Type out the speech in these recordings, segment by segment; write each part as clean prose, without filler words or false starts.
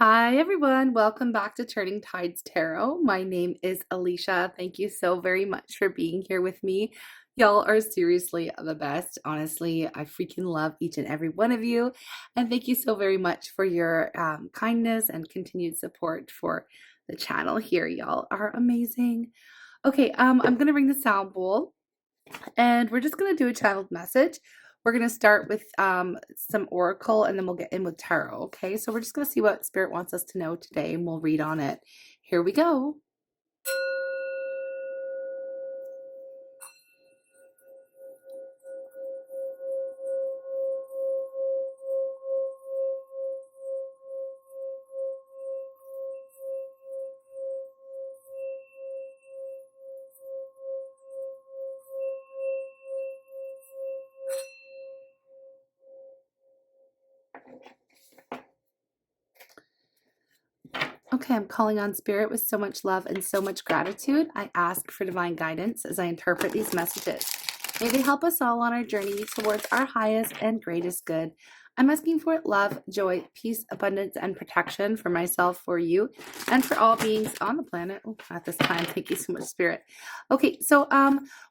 Hi, everyone. Welcome back to Turning Tides Tarot. My name is Alishia. Thank you so very much for being here with me. Y'all are seriously the best. Honestly, I freaking love each and every one of you. And thank you so very much for your kindness and continued support for the channel here. Y'all are amazing. Okay, I'm going to bring the sound bowl. And we're just going to do a channeled message. We're going to start with some oracle and then we'll get in with tarot. Okay, so we're just going to see what Spirit wants us to know today and we'll read on it. Here we go. Okay, I'm calling on Spirit with so much love and so much gratitude. I ask for divine guidance as I interpret these messages. May they help us all on our journey towards our highest and greatest good. I'm asking for love, joy, peace, abundance, and protection for myself, for you, and for all beings on the planet at this time. Thank you so much, Spirit. Okay, so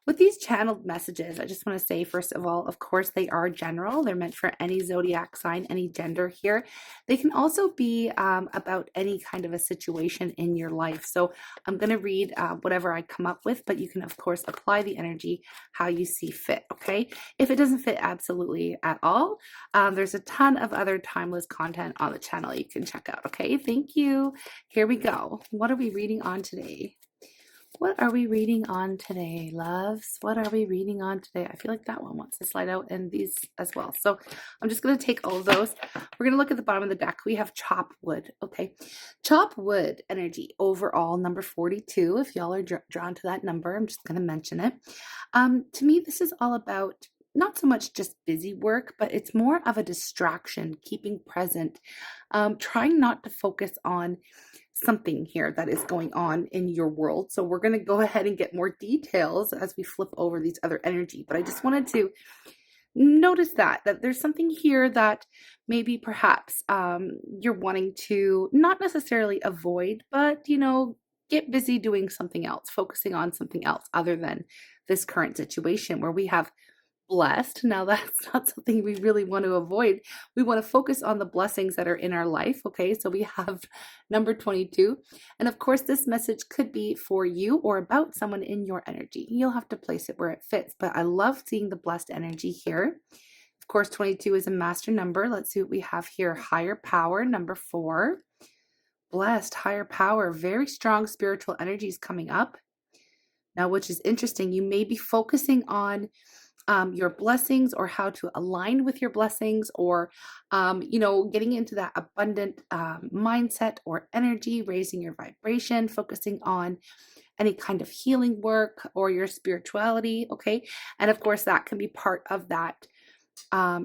with these channeled messages, I just want to say, first of all, of course, they are general. They're meant for any zodiac sign, any gender here. They can also be about any kind of a situation in your life. So I'm going to read whatever I come up with, but you can, of course, apply the energy how you see fit, okay? If it doesn't fit absolutely at all, there's a ton of other timeless content on the channel you can check out, okay? Thank you. Here we go. What are we reading on today? What are we reading on today, loves? What are we reading on today? I feel like that one wants to slide out, and these as well. So I'm just going to take all of those. We're going to look at the bottom of the deck. We have chop wood, okay? Chop wood energy overall, number 42. If y'all are drawn to that number, I'm just going to mention it. To me, this is all about not so much just busy work, but it's more of a distraction, keeping present, trying not to focus on something here that is going on in your world. So we're going to go ahead and get more details as we flip over these other energy. But I just wanted to notice that there's something here that maybe perhaps you're wanting to not necessarily avoid, but, you know, get busy doing something else, focusing on something else other than this current situation where we have blessed. Now that's not something we really want to avoid. We want to focus on the blessings that are in our life. Okay, so we have number 22. And of course, this message could be for you or about someone in your energy. You'll have to place it where it fits, but I love seeing the blessed energy here. Of course, 22 is a master number. Let's see what we have here. Higher power, number 4. Blessed, higher power, very strong spiritual energies coming up. Now, which is interesting, you may be focusing on your blessings or how to align with your blessings, or you know, getting into that abundant mindset or energy, raising your vibration, focusing on any kind of healing work or your spirituality. Okay, and of course that can be part of that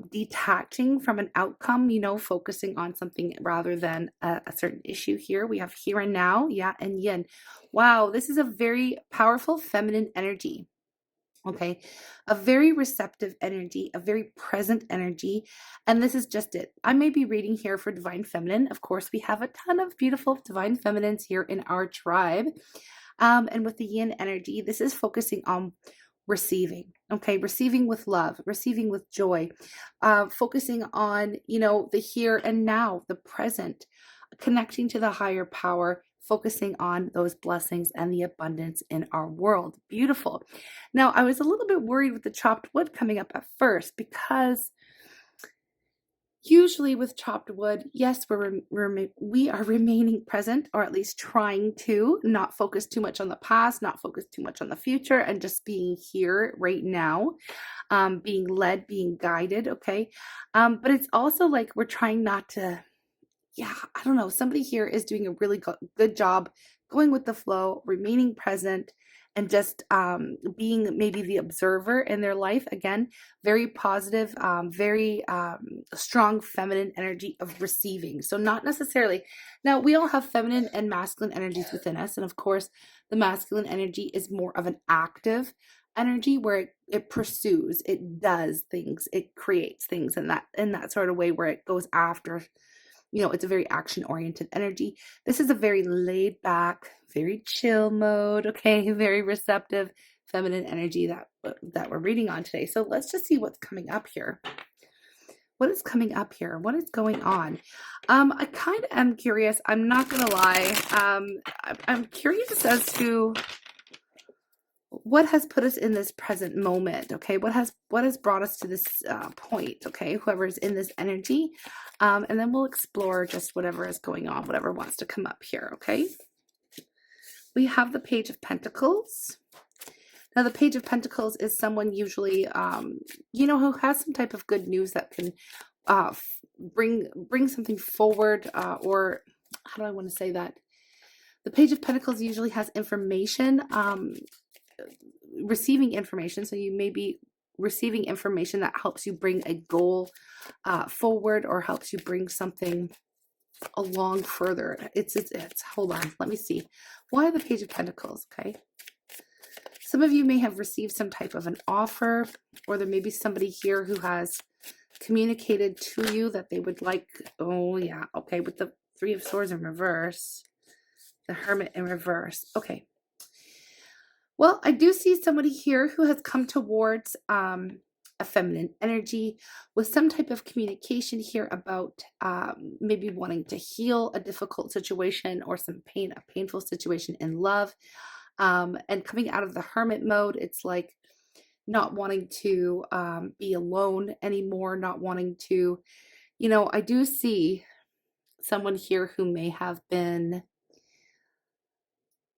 detaching from an outcome, you know, focusing on something rather than a certain issue. Here we have here and now, yeah, and yin. Wow, this is a very powerful feminine energy. Okay, a very receptive energy, a very present energy. And this is just it. I may be reading here for Divine Feminine. Of course, we have a ton of beautiful Divine Feminines here in our tribe. And with the yin energy, this is focusing on receiving, okay, receiving with love, receiving with joy, focusing on, you know, the here and now, the present, connecting to the higher power, focusing on those blessings and the abundance in our world. Beautiful. Now, I was a little bit worried with the chopped wood coming up at first, because usually with chopped wood, yes, we are remaining present, or at least trying to not focus too much on the past, not focus too much on the future, and just being here right now, being led, being guided, okay? But it's also like we're trying not to, yeah, I don't know. Somebody here is doing a really good job going with the flow, remaining present, and just being maybe the observer in their life. Again, very positive, very strong feminine energy of receiving. So not necessarily. Now, we all have feminine and masculine energies within us. And of course, the masculine energy is more of an active energy where it pursues, it does things, it creates things in that sort of way where it goes after you know, it's a very action-oriented energy. This is a very laid back, very chill mode, okay? Very receptive, feminine energy that we're reading on today. So let's just see what's coming up here. What is coming up here? What is going on? I kind of am curious. I'm not going to lie. I'm curious as to what has put us in this present moment, okay? What has brought us to this point, okay? Whoever's in this energy. And then we'll explore just whatever is going on, whatever wants to come up here, okay? We have the Page of Pentacles. Now, the Page of Pentacles is someone usually, you know, who has some type of good news that can bring something forward, or how do I want to say that? The Page of Pentacles usually has information, receiving information. So you may be receiving information that helps you bring a goal forward, or helps you bring something along further. It's hold on, let me see. Why the Page of Pentacles? Okay. Some of you may have received some type of an offer, or there may be somebody here who has communicated to you that they would like, oh yeah, okay, with the Three of Swords in reverse, the Hermit in reverse. Okay. Well, I do see somebody here who has come towards a feminine energy with some type of communication here about maybe wanting to heal a difficult situation or some pain, a painful situation in love. And coming out of the Hermit mode, it's like not wanting to be alone anymore, not wanting to, you know, I do see someone here who may have been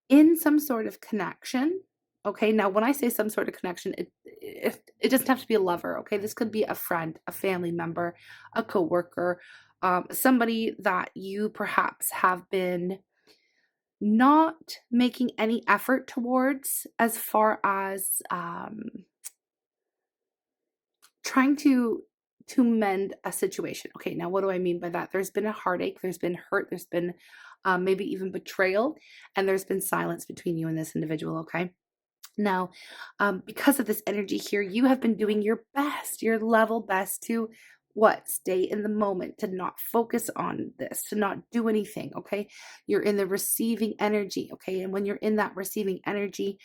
in some sort of connection. Okay, now when I say some sort of connection, it doesn't have to be a lover. Okay, this could be a friend, a family member, a coworker, somebody that you perhaps have been not making any effort towards, as far as trying to mend a situation. Okay, now what do I mean by that? There's been a heartache, there's been hurt, there's been maybe even betrayal, and there's been silence between you and this individual. Okay. Now, because of this energy here, you have been doing your best, your level best to what? Stay in the moment, to not focus on this, to not do anything, okay? You're in the receiving energy, okay? And when you're in that receiving energy,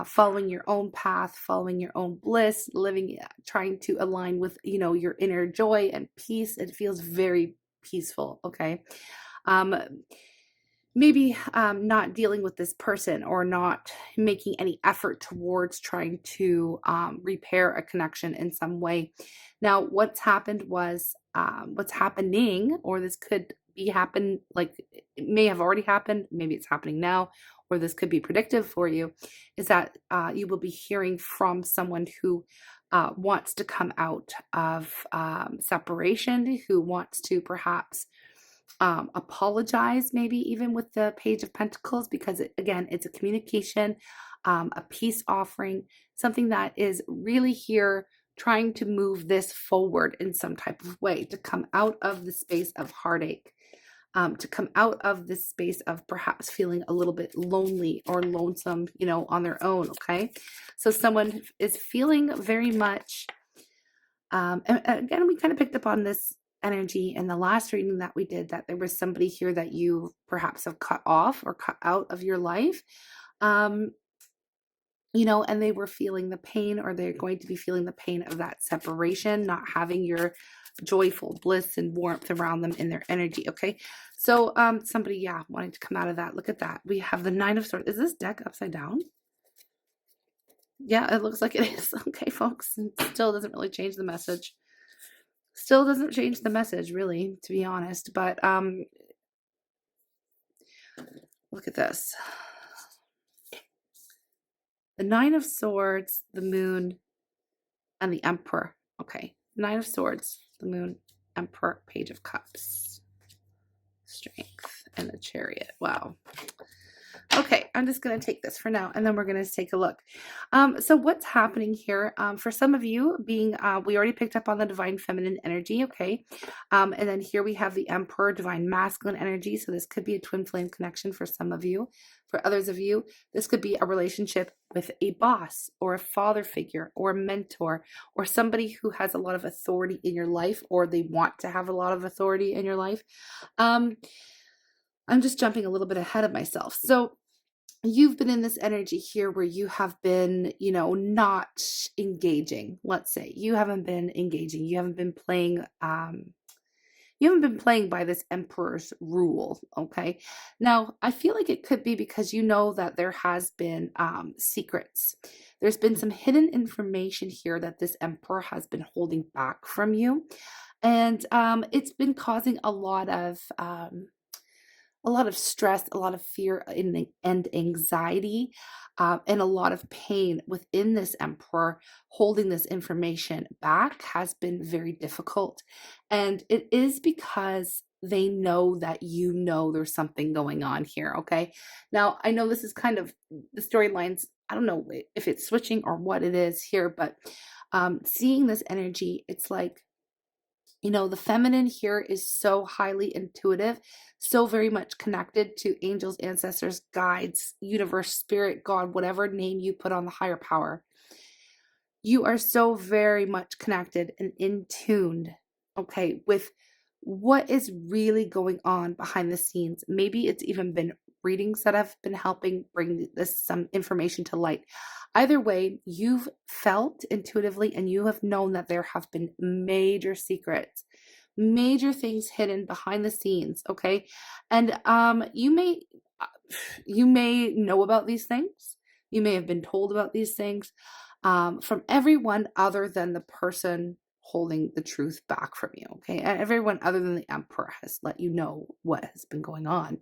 following your own path, following your own bliss, living, trying to align with, you know, your inner joy and peace, it feels very peaceful, okay? Maybe not dealing with this person, or not making any effort towards trying to repair a connection in some way. Now, what's happened was, what's happening, or this could be like it may have already happened, maybe it's happening now, or this could be predictive for you, is that you will be hearing from someone who wants to come out of separation, who wants to perhaps apologize, maybe even with the Page of Pentacles, because again, it's a communication, a peace offering, something that is really here trying to move this forward in some type of way, to come out of the space of heartache, to come out of this space of perhaps feeling a little bit lonely or lonesome, you know, on their own. Okay. So someone is feeling very much, and again, we kind of picked up on this energy in the last reading that we did, that there was somebody here that you perhaps have cut off or cut out of your life, you know, and they were feeling the pain, or they're going to be feeling the pain of that separation, not having your joyful bliss and warmth around them in their energy. Okay. So somebody, yeah, wanting to come out of that. Look at that. We have the Nine of Swords. Is this deck upside down? Yeah, it looks like it is. Okay, folks. It still doesn't really change the message. Still doesn't change the message, really, to be honest. But look at this. The Nine of Swords, the Moon, and the Emperor. Okay. Nine of Swords, the Moon, Emperor, Page of Cups, Strength, and the Chariot. Wow. Okay, I'm just going to take this for now, and then we're going to take a look. So what's happening here, for some of you being, we already picked up on the divine feminine energy, okay? And then here we have the emperor, divine masculine energy. So this could be a twin flame connection for some of you. For others of you, this could be a relationship with a boss or a father figure or a mentor or somebody who has a lot of authority in your life, or they want to have a lot of authority in your life. I'm just jumping a little bit ahead of myself. So you've been in this energy here where you have been, not engaging. Let's say you haven't been engaging. You haven't been playing, by this emperor's rule. Okay. Now, I feel like it could be because you know that there has been secrets. There's been some hidden information here that this emperor has been holding back from you. And it's been causing a lot of stress, a lot of fear and anxiety, and a lot of pain within this emperor. Holding this information back has been very difficult. And it is because they know that there's something going on here. Okay. Now, I know this is kind of the storylines. I don't know if it's switching or what it is here, but seeing this energy, it's like, the feminine here is so highly intuitive, so very much connected to angels, ancestors, guides, universe, spirit, God, whatever name you put on the higher power. You are so very much connected and in tuned, okay, with what is really going on behind the scenes. Maybe it's even been readings that have been helping bring some information to light. Either way, you've felt intuitively and you have known that there have been major secrets, major things hidden behind the scenes, okay? And you may know about these things. You may have been told about these things from everyone other than the person holding the truth back from you, okay? And everyone other than the emperor has let you know what has been going on.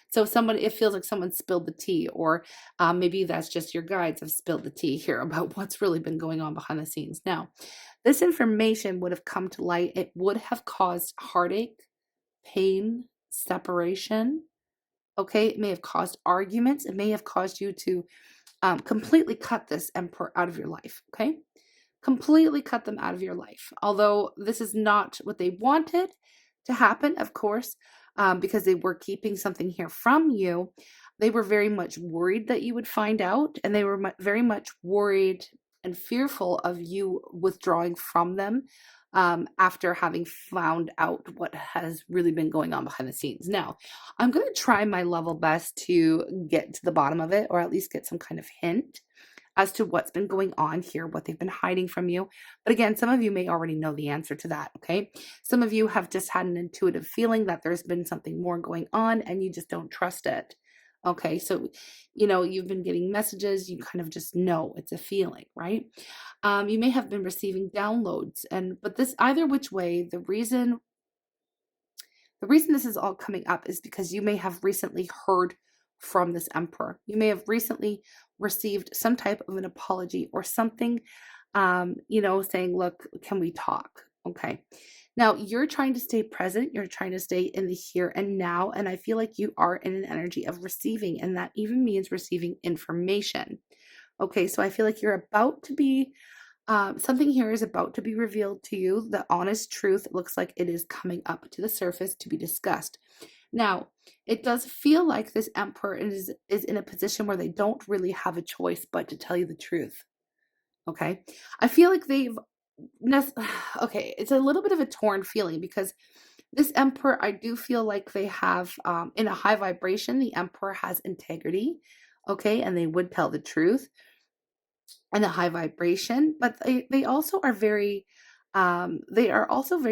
So it feels like someone spilled the tea, or maybe that's just your guides have spilled the tea here about what's really been going on behind the scenes. Now, this information would have come to light. It would have caused heartache, pain, separation, okay? It may have caused arguments. It may have caused you to completely cut this emperor out of your life, okay? Completely cut them out of your life. Although this is not what they wanted to happen, of course, because they were keeping something here from you. They were very much worried that you would find out, and they were very much worried and fearful of you withdrawing from them after having found out what has really been going on behind the scenes. Now, I'm going to try my level best to get to the bottom of it, or at least get some kind of hint as to what's been going on here, what they've been hiding from you. But again, some of you may already know the answer to that, okay? Some of you have just had an intuitive feeling that there's been something more going on and you just don't trust it. Okay, so, you've been getting messages, you kind of just know it's a feeling, right? You may have been receiving downloads, but this, either which way, the reason this is all coming up is because you may have recently heard from this emperor. You may have recently received some type of an apology or something, saying, look, can we talk? Okay. Now you're trying to stay present. You're trying to stay in the here and now. And I feel like you are in an energy of receiving, and that even means receiving information. Okay. So I feel like you're about to be something here is about to be revealed to you. The honest truth looks like it is coming up to the surface to be discussed. Now, it does feel like this emperor is in a position where they don't really have a choice but to tell you the truth. Okay. I feel like okay, it's a little bit of a torn feeling because this emperor, I do feel like they have, in a high vibration, the emperor has integrity. Okay. And they would tell the truth and a high vibration, but they also are very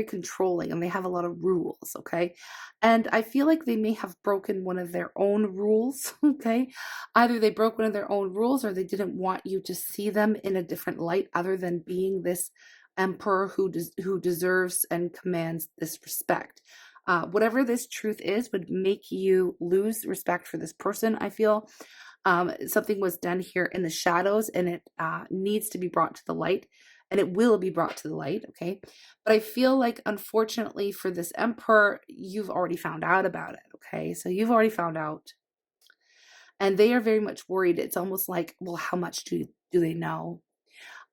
controlling, and they have a lot of rules, okay? And I feel like they may have broken one of their own rules, okay? Either they broke one of their own rules, or they didn't want you to see them in a different light other than being this emperor who deserves and commands this respect. Whatever this truth is would make you lose respect for this person, I feel. Something was done here in the shadows, and it needs to be brought to the light, and it will be brought to the light, okay? But I feel like, unfortunately for this emperor, you've already found out about it, okay? So you've already found out. and they are very much worried. It's almost like, well, how much do they know?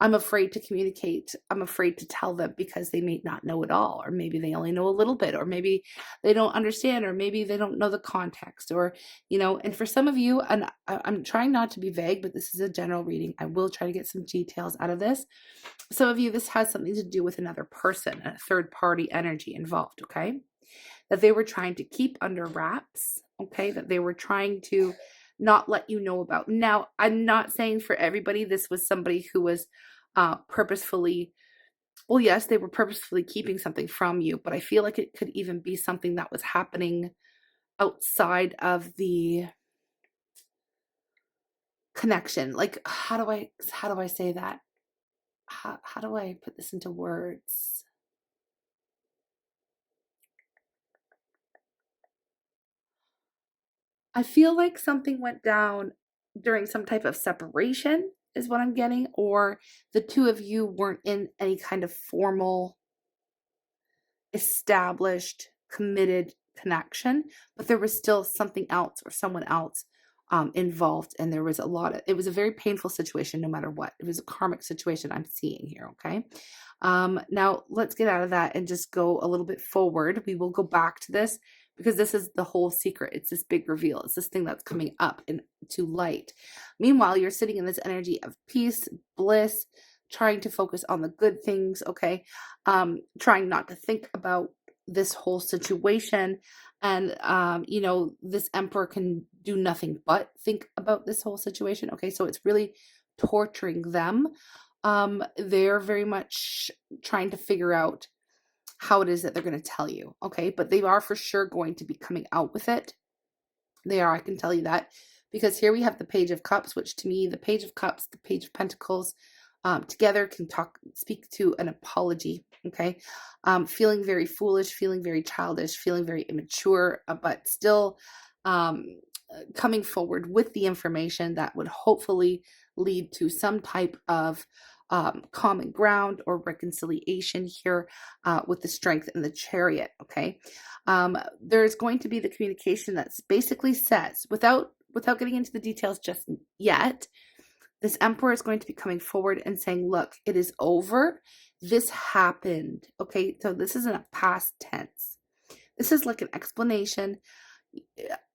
I'm afraid to communicate. I'm afraid to tell them because they may not know it all, or maybe they only know a little bit, or maybe they don't understand, or maybe they don't know the context, or, and for some of you, and I'm trying not to be vague, but this is a general reading. I will try to get some details out of this. Some of you, this has something to do with another person, a third party energy involved, okay? That they were trying to keep under wraps, okay? That they were trying to not let you know about. Now, I'm not saying for everybody this was somebody who was purposefully, well, yes, they were purposefully keeping something from you, but I feel like it could even be something that was happening outside of the connection. Like, how do I say that? How do I put this into words? I feel like something went down during some type of separation is what I'm getting, or the two of you weren't in any kind of formal, established, committed connection, but there was still something else or someone else involved, and there was it was a very painful situation no matter what. It was a karmic situation I'm seeing here, okay? Now let's get out of that and just go a little bit forward. We will go back to this because this is the whole secret. It's this big reveal. It's this thing that's coming up into light. Meanwhile, you're sitting in this energy of peace, bliss, trying to focus on the good things, okay? Trying not to think about this whole situation. And, this emperor can do nothing but think about this whole situation, okay? So it's really torturing them. They're very much trying to figure out how it is that they're going to tell you, okay? But they are for sure going to be coming out with it. They are, I can tell you that, because here we have the Page of Cups, which to me, the Page of Cups, the Page of Pentacles, together can speak to an apology, okay? Feeling very foolish, feeling very childish, feeling very immature, but still coming forward with the information that would hopefully lead to some type of common ground or reconciliation here with the Strength and the Chariot, okay? There's going to be the communication that basically says, without getting into the details just yet, this emperor is going to be coming forward and saying, look, it is over. This happened, okay? So this is in a past tense. This is like an explanation.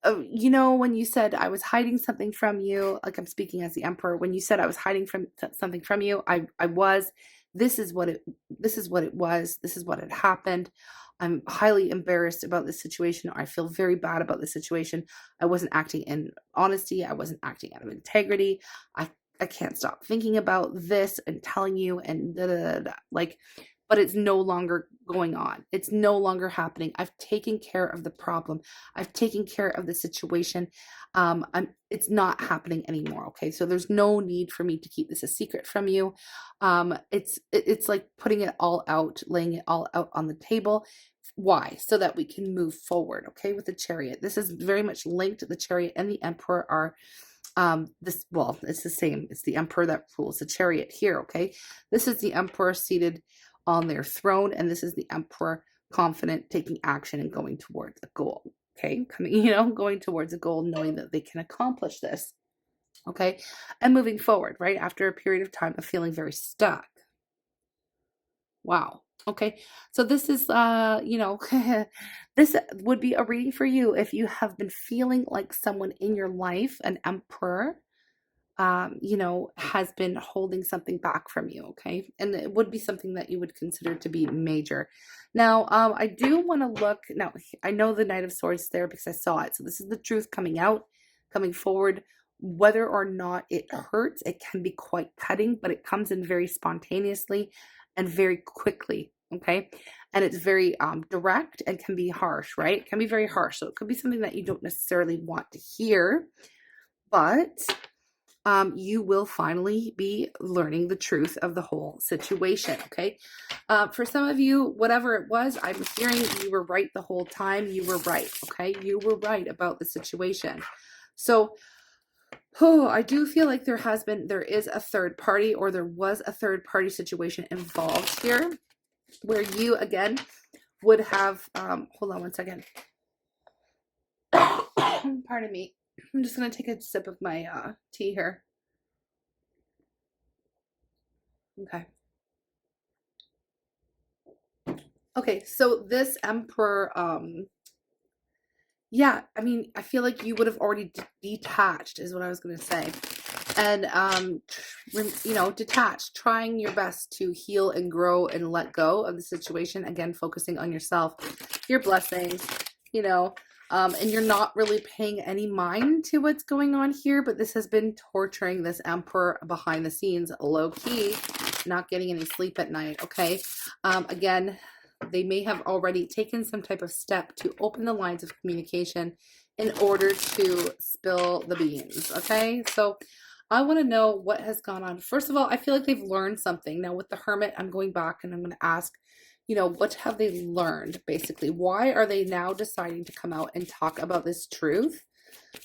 When you said I was hiding something from you, like I'm speaking as the emperor, when you said I was hiding something from you, I was. This is what it was. This is what had happened. I'm highly embarrassed about this situation, or I feel very bad about this situation. I wasn't acting in honesty. I wasn't acting out of integrity. I can't stop thinking about this and telling you and but it's no longer going on. It's no longer happening. I've taken care of the problem. I've taken care of the situation. It's not happening anymore. Okay. So there's no need for me to keep this a secret from you. It's like putting it all out, laying it all out on the table. Why? So that we can move forward. Okay. With the Chariot. This is very much linked. The Chariot and the Emperor are it's the same. It's the Emperor that rules the Chariot here, okay? This is the Emperor seated on their throne, and this is the Emperor confident, taking action and going towards a goal, okay? Going towards a goal, knowing that they can accomplish this, okay? And moving forward, right? After a period of time of feeling very stuck. Wow. Okay. So this is, this would be a reading for you if you have been feeling like someone in your life, an emperor, has been holding something back from you. Okay. And it would be something that you would consider to be major. Now, I do want to look now. I know the Knight of Swords there because I saw it. So this is the truth coming out, coming forward. Whether or not it hurts, it can be quite cutting, but it comes in very spontaneously and very quickly, okay? And it's very direct and can be harsh, right? It can be very harsh. So it could be something that you don't necessarily want to hear, but you will finally be learning the truth of the whole situation, okay? For some of you, whatever it was, I'm hearing you were right the whole time. You were right, okay? You were right about the situation. So I do feel like there is a third party, or there was a third party situation involved here, where you, again, would have, hold on one second. Pardon me. I'm just going to take a sip of my tea here. Okay. Okay, so this Emperor, yeah, I mean, I feel like you would have already detached, is what I was going to say. And, you know, detached, trying your best to heal and grow and let go of the situation. Again, focusing on yourself, your blessings, you know, and you're not really paying any mind to what's going on here, but this has been torturing this Emperor behind the scenes, low key, not getting any sleep at night. Okay. Again, they may have already taken some type of step to open the lines of communication in order to spill the beans. Okay. So I want to know what has gone on. First of all, I feel like they've learned something. Now with the Hermit, I'm going back and I'm going to ask, you know, what have they learned basically? Why are they now deciding to come out and talk about this truth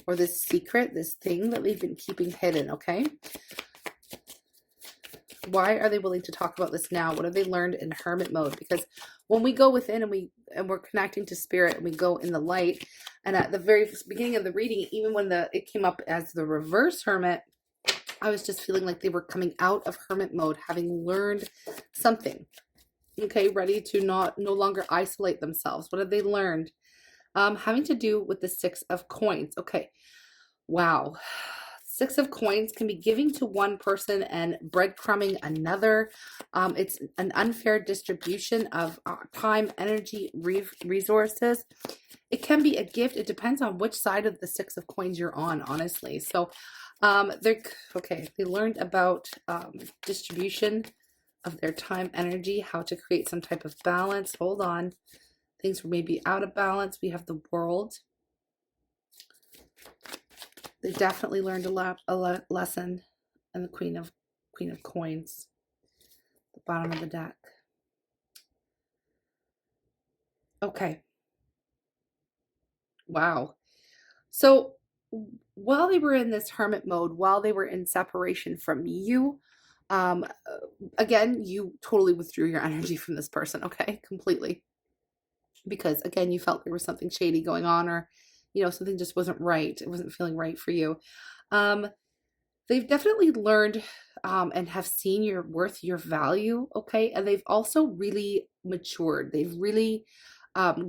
or this secret, this thing that they've been keeping hidden? Okay. Why are they willing to talk about this now? What have they learned in Hermit mode? Because when we go within and we're connecting to spirit and we go in the light, and at the very beginning of the reading, even when it came up as the reverse Hermit, I was just feeling like they were coming out of Hermit mode, having learned something. Okay, ready to no longer isolate themselves. What have they learned? Having to do with the Six of Coins. Okay, wow. Six of Coins can be giving to one person and breadcrumbing another. It's an unfair distribution of time, energy, resources. It can be a gift. It depends on which side of the Six of Coins you're on, honestly. So they learned about distribution of their time, energy, how to create some type of balance. Hold on. Things were maybe out of balance. We have the World. They definitely learned a lesson. And the Queen of Coins, the bottom of the deck. Okay. Wow. So while they were in this hermit mode, while they were in separation from you, again, you totally withdrew your energy from this person, okay? Completely. Because again, you felt there was something shady going on, or, you know, something just wasn't right. It wasn't feeling right for you. They've definitely learned and have seen your worth, your value, okay? And they've also really matured. They've really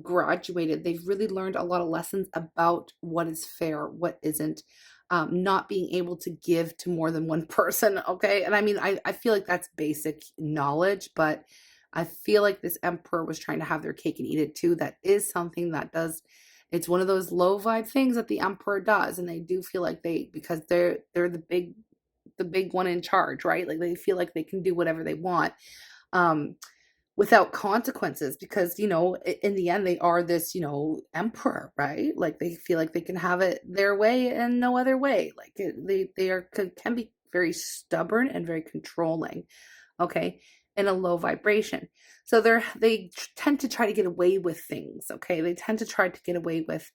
graduated. They've really learned a lot of lessons about what is fair, what isn't, not being able to give to more than one person, okay? And I mean, I feel like that's basic knowledge, but I feel like this Emperor was trying to have their cake and eat it too. That is something that does, it's one of those low vibe things that the Emperor does, and they do feel like because they're the big one in charge, right? Like they feel like they can do whatever they want without consequences, because, you know, in the end they are this, you know, emperor, right? Like they feel like they can have it their way and no other way. Like can be very stubborn and very controlling, okay, in a low vibration. So they tend to try to get away with things, okay? They tend to try to get away with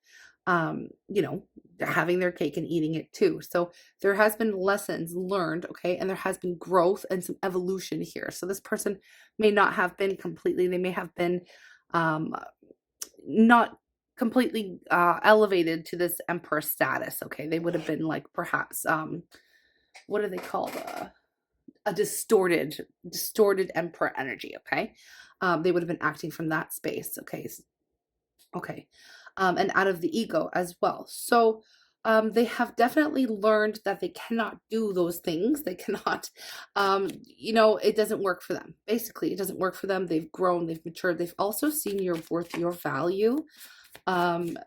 you know, having their cake and eating it too. So there has been lessons learned, okay, and there has been growth and some evolution here. So this person may not have been completely, they may have been not completely elevated to this emperor status, okay? They would have been like perhaps what are they called? A distorted emperor energy, okay? They would have been acting from that space, okay? Okay. And out of the ego as well. So they have definitely learned that they cannot do those things. They cannot, you know, it doesn't work for them. Basically, it doesn't work for them. They've grown, they've matured. They've also seen your worth, your value. And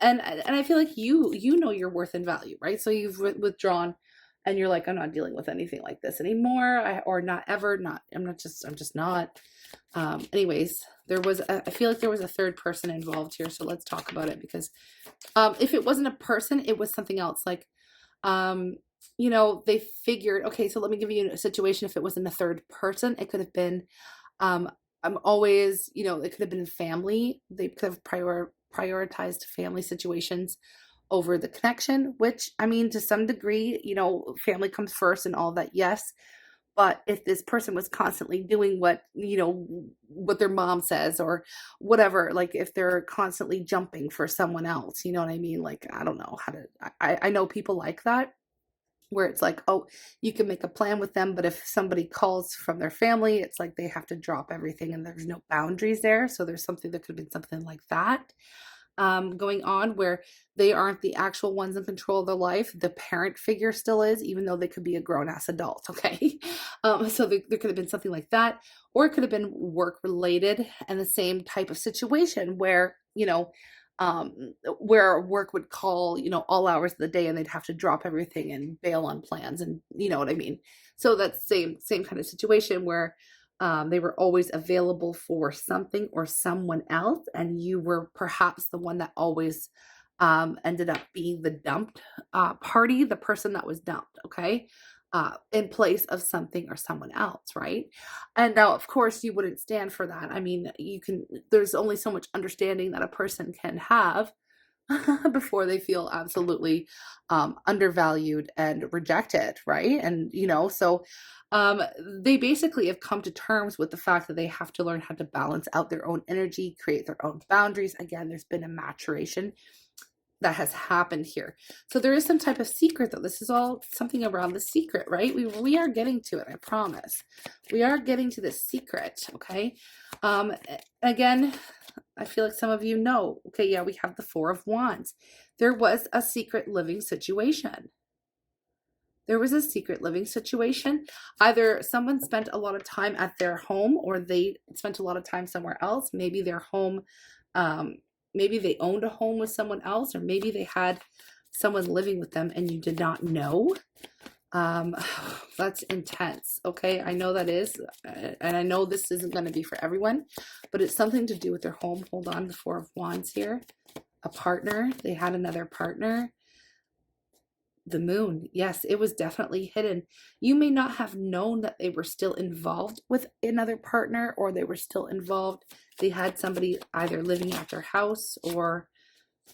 I feel like you know your worth and value, right? So you've withdrawn and you're like, I'm not dealing with anything like this anymore, or not ever, I'm just not. Anyways, I feel like there was a third person involved here, so let's talk about it, because if it wasn't a person, it was something else. Like, you know, they figured, okay, so let me give you a situation. If it wasn't a third person, it could have been, I'm always, you know, it could have been family. They could have prioritized family situations over the connection, which, I mean, to some degree, you know, family comes first and all that, yes. But if this person was constantly doing what, what their mom says or whatever, like if they're constantly jumping for someone else, you know what I mean? Like, I don't know how to, I know people like that, where it's like, oh, you can make a plan with them, but if somebody calls from their family, it's like they have to drop everything and there's no boundaries there. So there's something that could have been something like that going on, where they aren't the actual ones in control of their life. The parent figure still is, even though they could be a grown-ass adult, okay? So there could have been something like that, or it could have been work related and the same type of situation where, where work would call, all hours of the day and they'd have to drop everything and bail on plans, and you know what I mean? So that's same kind of situation where they were always available for something or someone else, and you were perhaps the one that always ended up being the dumped party, the person that was dumped, okay, in place of something or someone else, right? And now, of course, you wouldn't stand for that. I mean, there's only so much understanding that a person can have before they feel absolutely undervalued and rejected, right? And so they basically have come to terms with the fact that they have to learn how to balance out their own energy, create their own boundaries. Again, there's been a maturation that has happened here. So there is some type of secret, though. This is all something around the secret, right? We are getting to it, I promise. We are getting to this secret, okay? Again, I feel like some of you know, okay, yeah, we have the Four of Wands. There was a secret living situation. There was a secret living situation. Either someone spent a lot of time at their home, or they spent a lot of time somewhere else. Maybe their home, maybe they owned a home with someone else, or maybe they had someone living with them and you did not know. That's intense. Okay, I know that is, and I know this isn't going to be for everyone, but it's something to do with their home. Hold on, the Four of Wands here. A partner. They had another partner. The Moon. Yes, it was definitely hidden. You may not have known that they were still involved with another partner, or they were still involved. They had somebody either living at their house or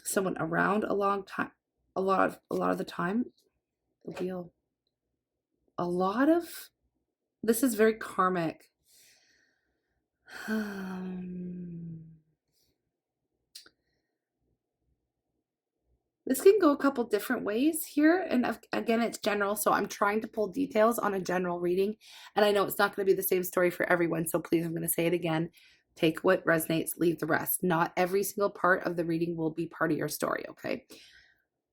someone around a long time. A lot of the time. The Wheel. A lot of this is very karmic. This can go a couple different ways here. And again, it's general. So I'm trying to pull details on a general reading. And I know it's not going to be the same story for everyone. So please, I'm going to say it again. Take what resonates, leave the rest. Not every single part of the reading will be part of your story. Okay.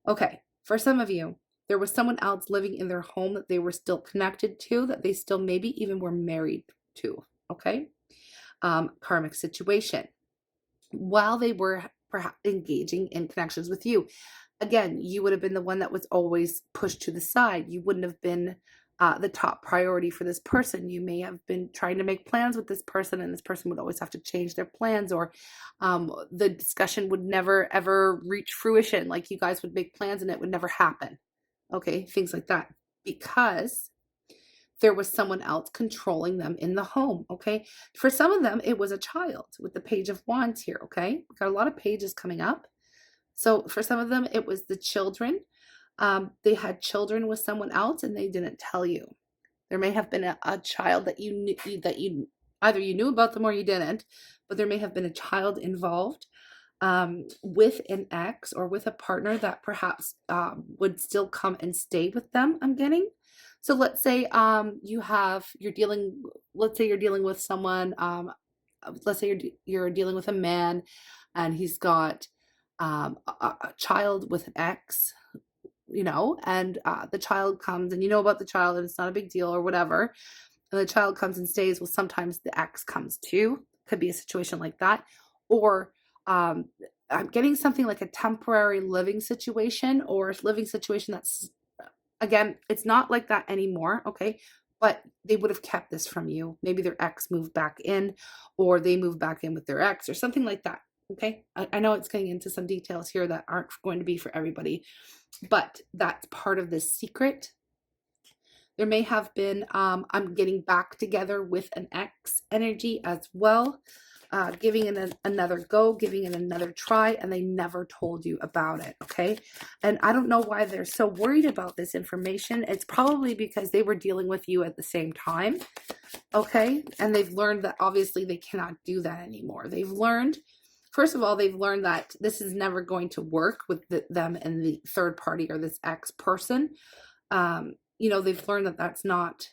Okay. For some of you, there was someone else living in their home that they were still connected to, that they still maybe even were married to. Okay. Karmic situation. While they were perhaps engaging in connections with you. Again, you would have been the one that was always pushed to the side. You wouldn't have been the top priority for this person. You may have been trying to make plans with this person, and this person would always have to change their plans, or the discussion would never, ever reach fruition. Like you guys would make plans and it would never happen. Okay, things like that. Because there was someone else controlling them in the home, okay? For some of them, it was a child with the Page of Wands here, okay? We've got a lot of pages coming up. So for some of them, it was the children. They had children with someone else and they didn't tell you. There may have been a child that you knew, that you either you knew about them or you didn't, but there may have been a child involved with an ex or with a partner that perhaps would still come and stay with them, I'm getting. So let's say you're dealing with someone, let's say you're dealing with a man and he's got a child with an ex, and the child comes and you know about the child and it's not a big deal or whatever. And the child comes and stays. Well, sometimes the ex comes too. Could be a situation like that. Or I'm getting something like a temporary living situation, or a living situation that's, again, it's not like that anymore, okay? But they would have kept this from you. Maybe their ex moved back in, or they moved back in with their ex, or something like that, okay? I know it's getting into some details here that aren't going to be for everybody, but that's part of this secret. There may have been, I'm getting back together with an ex energy as well. giving it another go, giving it another try, and they never told you about it, okay? And I don't know why they're so worried about this information. It's probably because they were dealing with you at the same time, okay? And they've learned that obviously they cannot do that anymore. They've learned, first of all, they've learned that this is never going to work with them and the third party or this ex person. You know, they've learned that that's not,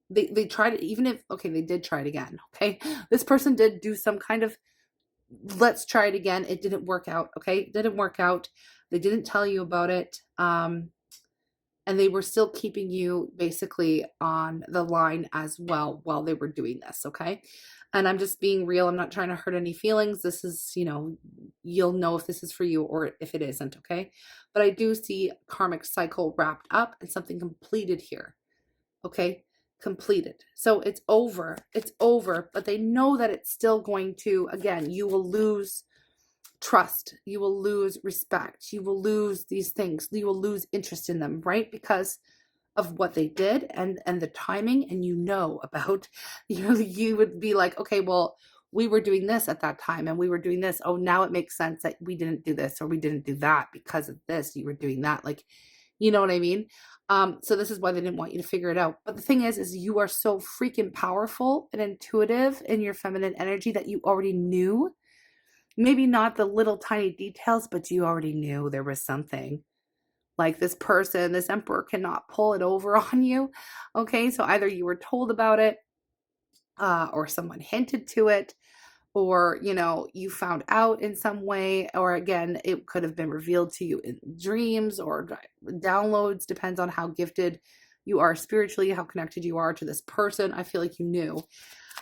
they tried it, even if, okay, they did try it again, okay? This person did do some kind of, let's try it again. It didn't work out, okay? It didn't work out. They didn't tell you about it. And they were still keeping you basically on the line as well while they were doing this, okay? And I'm just being real. I'm not trying to hurt any feelings. This is, you know, you'll know if this is for you or if it isn't, okay? But I do see karmic cycle wrapped up and something completed here, okay? Completed. So it's over, but they know that it's still going to, again, you will lose trust, you will lose respect, you will lose these things, you will lose interest in them, right? Because of what they did and the timing, and you know about, you would be like, okay, well, we were doing this at that time and we were doing this. Oh, now it makes sense that we didn't do this or we didn't do that because of this. You were doing that. Like, you know what I mean? So this is why they didn't want you to figure it out. But the thing is you are so freaking powerful and intuitive in your feminine energy that you already knew. Maybe not the little tiny details, but you already knew there was something. Like this person, this emperor cannot pull it over on you. Okay, so either you were told about it, or someone hinted to it, or, you know, you found out in some way, or again, it could have been revealed to you in dreams or downloads, depends on how gifted you are spiritually, how connected you are to this person. I feel like you knew.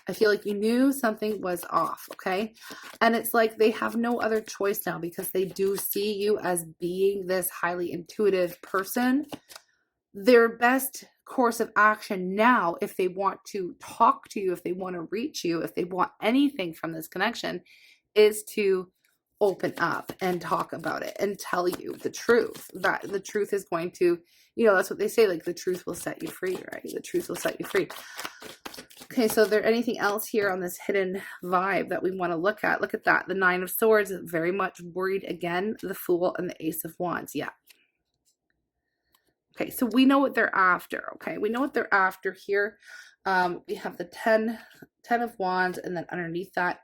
I feel like you knew something was off, okay? And it's like they have no other choice now because they do see you as being this highly intuitive person. Their best course of action now, if they want to talk to you, if they want to reach you, if they want anything from this connection, is to open up and talk about it and tell you the truth. That the truth is going to, you know, that's what they say, like the truth will set you free, right? The truth will set you free. Okay, so is there anything else here on this hidden vibe that we want to look at? Look at that. The Nine of Swords is very much worried again. The Fool and the Ace of Wands. Yeah. Okay, so we know what they're after. Okay, we know what they're after here. We have the 10 of Wands, and then underneath that,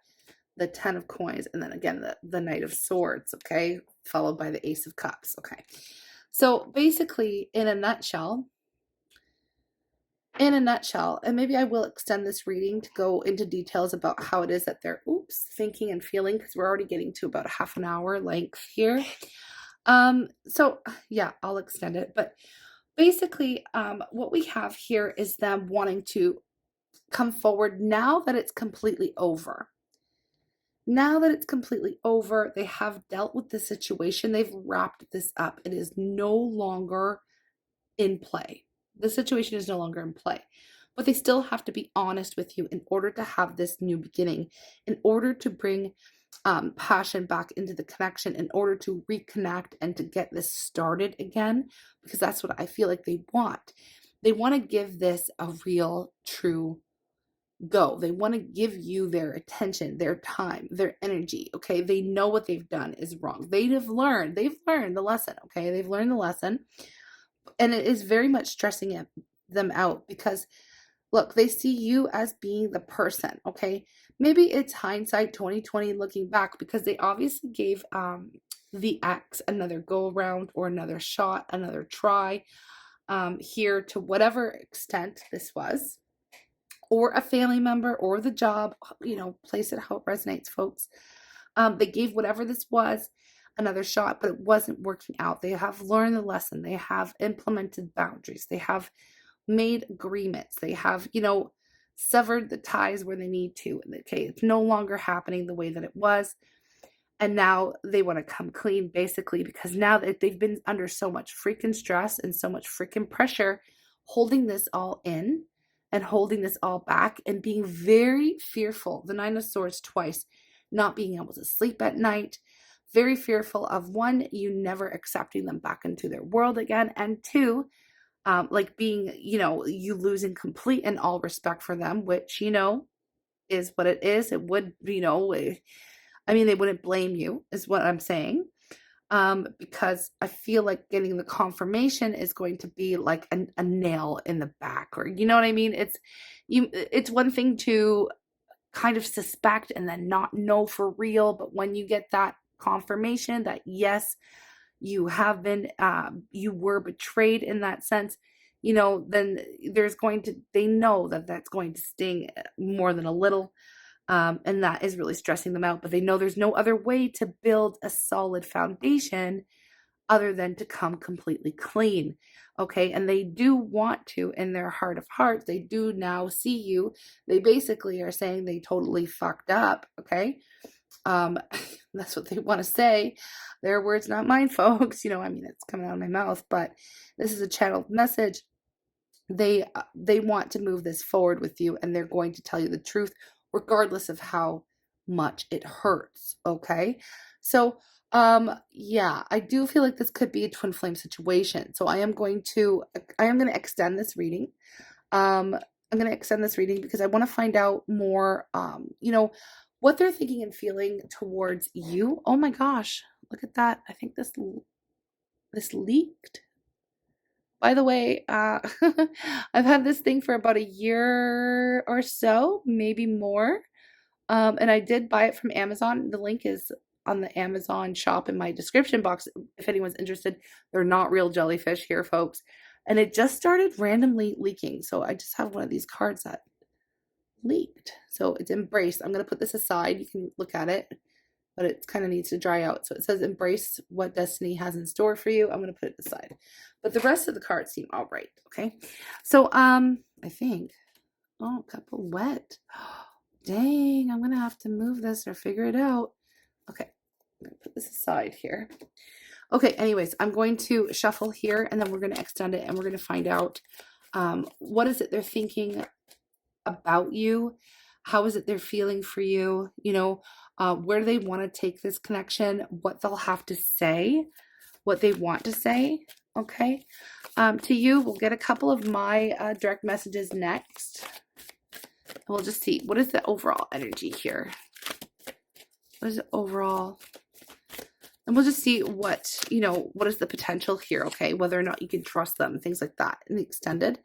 the 10 of Coins, and then again, the Knight of Swords, okay, followed by the Ace of Cups. Okay, so basically, in a nutshell, and maybe I will extend this reading to go into details about how it is that they're, thinking and feeling, because we're already getting to about a half an hour length here. So yeah, I'll extend it, but basically, what we have here is them wanting to come forward now that it's completely over. Now that it's completely over, they have dealt with the situation. They've wrapped this up. It is no longer in play. The situation is no longer in play, but they still have to be honest with you in order to have this new beginning, in order to bring passion back into the connection, in order to reconnect and to get this started again, because that's what I feel like they want. They want to give this a real, true go. They want to give you their attention, their time, their energy. Okay, they know what they've done is wrong. They've learned the lesson. Okay, they've learned the lesson, and it is very much stressing them out because, look, they see you as being the person, okay? Maybe it's hindsight 2020 looking back, because they obviously gave the ex another go around or another shot, another try here, to whatever extent this was, or a family member or the job, you know, place it how it resonates, folks. They gave whatever this was another shot, but it wasn't working out. They have learned the lesson. They have implemented boundaries. They have made agreements. They have, you know, severed the ties where they need to. Okay, it's no longer happening the way that it was. And now they want to come clean, basically, because now that they've been under so much freaking stress and so much freaking pressure, holding this all in and holding this all back and being very fearful. The Nine of Swords twice, not being able to sleep at night, very fearful of, one, you never accepting them back into their world again, and two, like being, you know, you losing complete and all respect for them, which, you know, is what it is. It would, you know, I mean, they wouldn't blame you, is what I'm saying. Because I feel like getting the confirmation is going to be like a nail in the back, or you know what I mean? It's one thing to kind of suspect and then not know for real, but when you get that confirmation that yes, you have been, you were betrayed in that sense, you know, then they know that that's going to sting more than a little. And that is really stressing them out, but they know there's no other way to build a solid foundation other than to come completely clean. Okay. And they do want to, in their heart of hearts, they do now see you. They basically are saying they totally fucked up. Okay. Um, that's what they want to say. Their words, not mine, folks. You know, I mean, it's coming out of my mouth, but this is a channeled message. They want to move this forward with you, and they're going to tell you the truth regardless of how much it hurts. Okay. So yeah, I do feel like this could be a twin flame situation. So I am going to extend this reading. I'm going to extend this reading because I want to find out more, you know, what they're thinking and feeling towards you. Oh my gosh, look at that. I think this leaked. By the way, I've had this thing for about a year or so, maybe more. And I did buy it from Amazon. The link is on the Amazon shop in my description box if anyone's interested. They're not real jellyfish here, folks. And it just started randomly leaking. So I just have one of these cards that leaked. So it's embraced. I'm going to put this aside. You can look at it, but it kind of needs to dry out. So it says embrace what destiny has in store for you. I'm going to put it aside. But the rest of the cards seem all right. Okay. So I think, oh, a couple wet. Dang, I'm going to have to move this or figure it out. Okay. I'm going to put this aside here. Okay, anyways, I'm going to shuffle here, and then we're going to extend it, and we're going to find out what is it they're thinking about you? How is it they're feeling for you? You know, where do they want to take this connection? What they'll have to say, what they want to say, okay? To you, we'll get a couple of my direct messages next. And we'll just see, what is the overall energy here? What is the overall? And we'll just see what, you know, what is the potential here, okay? Whether or not you can trust them, things like that in the extended.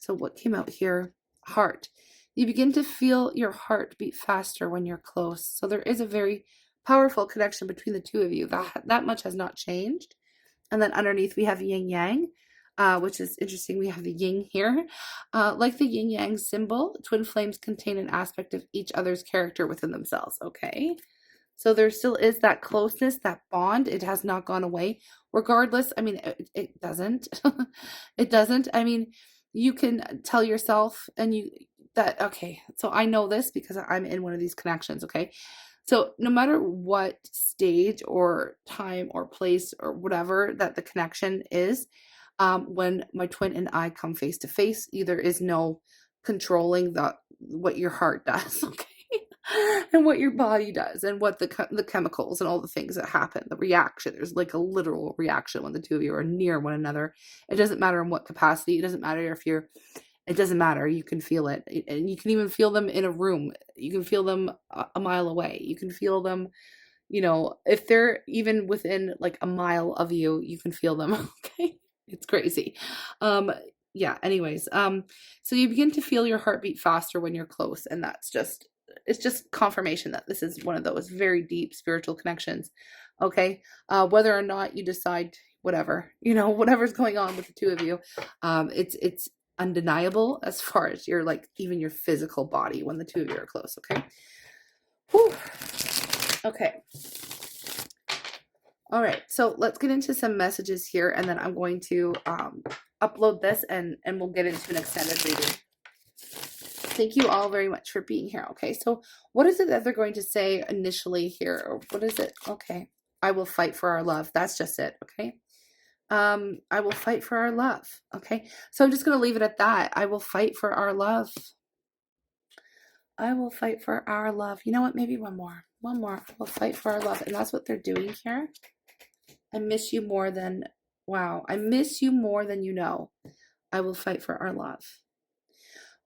So what came out here? Heart. You begin to feel your heart beat faster when you're close. So there is a very powerful connection between the two of you. That much has not changed. And then underneath we have yin yang, which is interesting. We have the yin here. Like the yin yang symbol, twin flames contain an aspect of each other's character within themselves, okay? So there still is that closeness, that bond. It has not gone away. Regardless, I mean, it doesn't. It doesn't. I mean, you can tell yourself okay, so I know this because I'm in one of these connections, okay? So no matter what stage or time or place or whatever that the connection is, when my twin and I come face to face, there is no controlling what your heart does, okay? And what your body does, and what the chemicals and all the things that happen, the reaction. There's like a literal reaction when the two of you are near one another. It doesn't matter in what capacity. It doesn't matter if you're, it doesn't matter. You can feel it. And you can even feel them in a room. You can feel them a mile away. You can feel them, you know, if they're even within like a mile of you, you can feel them. Okay. It's crazy. Yeah. Anyways, so you begin to feel your heartbeat faster when you're close. And it's just confirmation that this is one of those very deep spiritual connections. Okay. Whether or not you decide whatever, you know, whatever's going on with the two of you, it's undeniable as far as your, like, even your physical body when the two of you are close. Okay. Whew. Okay. All right. So let's get into some messages here, and then I'm going to upload this and we'll get into an extended reading. Thank you all very much for being here. Okay, so what is it that they're going to say initially here? Or what is it? Okay, I will fight for our love. That's just it. Okay. I will fight for our love. Okay, so I'm just going to leave it at that. I will fight for our love. I will fight for our love. You know what? Maybe one more. One more. I will fight for our love. And that's what they're doing here. I miss you more than, wow, I miss you more than you know. I will fight for our love.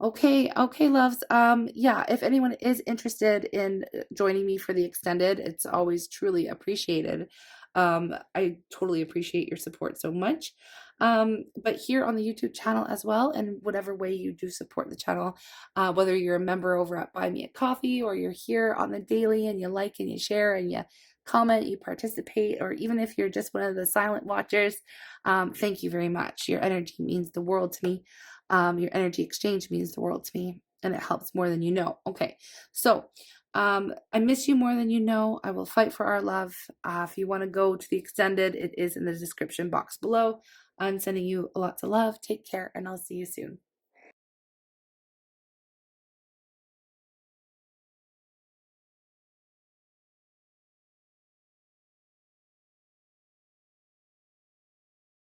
Okay, okay, loves. Yeah, if anyone is interested in joining me for the extended, it's always truly appreciated. I totally appreciate your support so much. But here on the YouTube channel as well, and whatever way you do support the channel, whether you're a member over at Buy Me a Coffee or you're here on the daily and you like and you share and you comment, you participate, or even if you're just one of the silent watchers, thank you very much. Your energy means the world to me. Your energy exchange means the world to me, and it helps more than you know. Okay, so I miss you more than you know. I will fight for our love. If you want to go to the extended, it is in the description box below. I'm sending you lots of love. Take care, and I'll see you soon.